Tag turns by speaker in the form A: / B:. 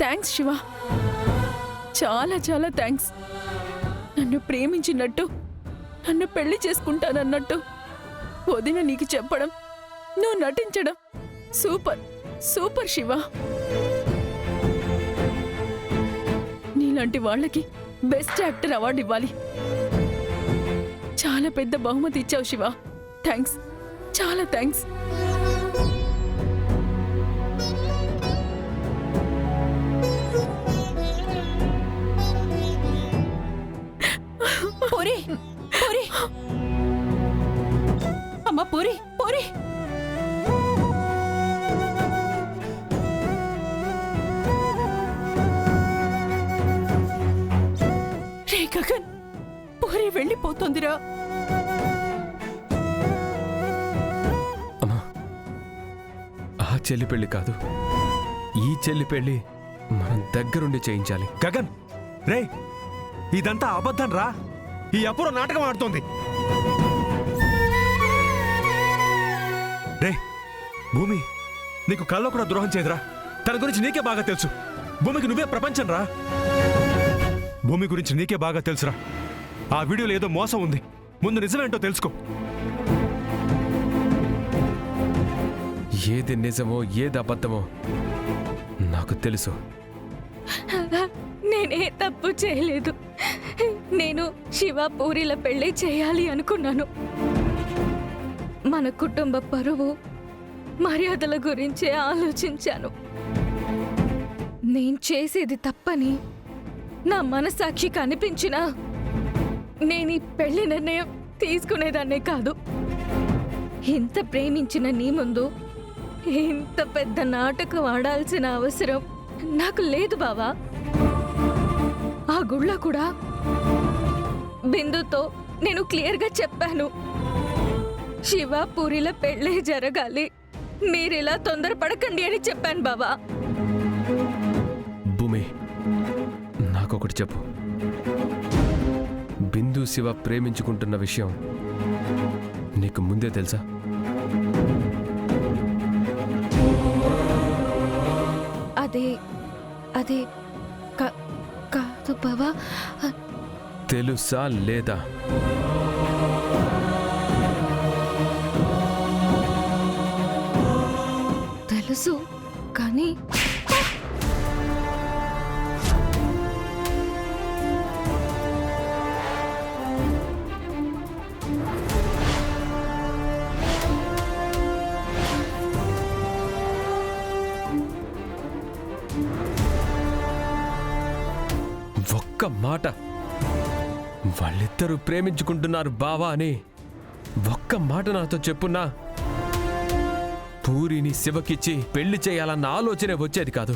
A: Thanks Shiva, చాలా చాలా thanks. నన్ను ప్రేమించినట్టు, నన్ను పెళ్లి చేసుకుంటానన్నట్టు వదిన నీకు చెప్పడం, నువ్వు నటించడం సూపర్ సూపర్ శివ. నీలాంటి వాళ్ళకి బెస్ట్ యాక్టర్ అవార్డు ఇవ్వాలి. చాలా పెద్ద బహుమతి ఇచ్చావు శివ. థ్యాంక్స్, చాలా థ్యాంక్స్.
B: పూరి పూరి అమ్మ పూరి పూరి రే గగన్, పూరి వెళ్ళిపోతుందిరా.
C: అమ్మా, ఆ చెల్లి పెళ్లి కాదు, ఈ చెల్లి పెళ్లి మనం దగ్గరుండి చేయించాలి.
D: గగన్, రే, ఇదంతా అబద్ధం రా. ఈ అపూర్వ నాటకం ఆడుతోంది. రే భూమి, నీకు కల్లో కూడా ద్రోహం చేయదురా. తన గురించి నీకే బాగా తెలుసు. భూమికి నువ్వే ప్రపంచం రా. భూమి గురించి నీకే బాగా తెలుసురా. ఆ వీడియోలో ఏదో మోసం ఉంది. ముందు నిజమేంటో తెలుసుకో.
C: ఏది నిజమో ఏది అబద్ధమో నాకు తెలుసు.
A: నేనే తప్పు చేయలేదు. నేను శివ పూరిల పెళ్లి చేయాలి అనుకున్నాను. మన కుటుంబ పరువు మర్యాదల గురించే ఆలోచించాను. నేను చేసేది తప్పని నా మనసాక్షికి అనిపించినా నేను ఈ పెళ్లి నిర్ణయం తీసుకునేదాన్నే కాదు. ఇంత ప్రేమించిన నీ ముందు ఇంత పెద్ద నాటకం ఆడాల్సిన అవసరం నాకు లేదు బావా. ఆ గుళ్ళో కూడా బిందుతో నేను క్లియర్గా చెప్పాను, శివ పూరిల పెళ్ళే జరగాలి, మీరిలా తొందరపడకండి అని చెప్పాను బావా.
C: భూమి, నాకొకటి చెప్పు. బిందు శివ ప్రేమించుకుంటున్న విషయం నీకు ముందే తెలుసా?
A: అదే అదే కాదు బావా.
C: తెలుసా లేదా?
A: తెలుసు, కానీ
C: ఒక్క మాట, వాళ్ళిద్దరూ ప్రేమించుకుంటున్నారు బావా అని ఒక్క మాట నాతో చెప్పున్నా పూరిని శివకిచ్చి పెళ్లి చేయాలన్న ఆలోచనే వచ్చేది కాదు.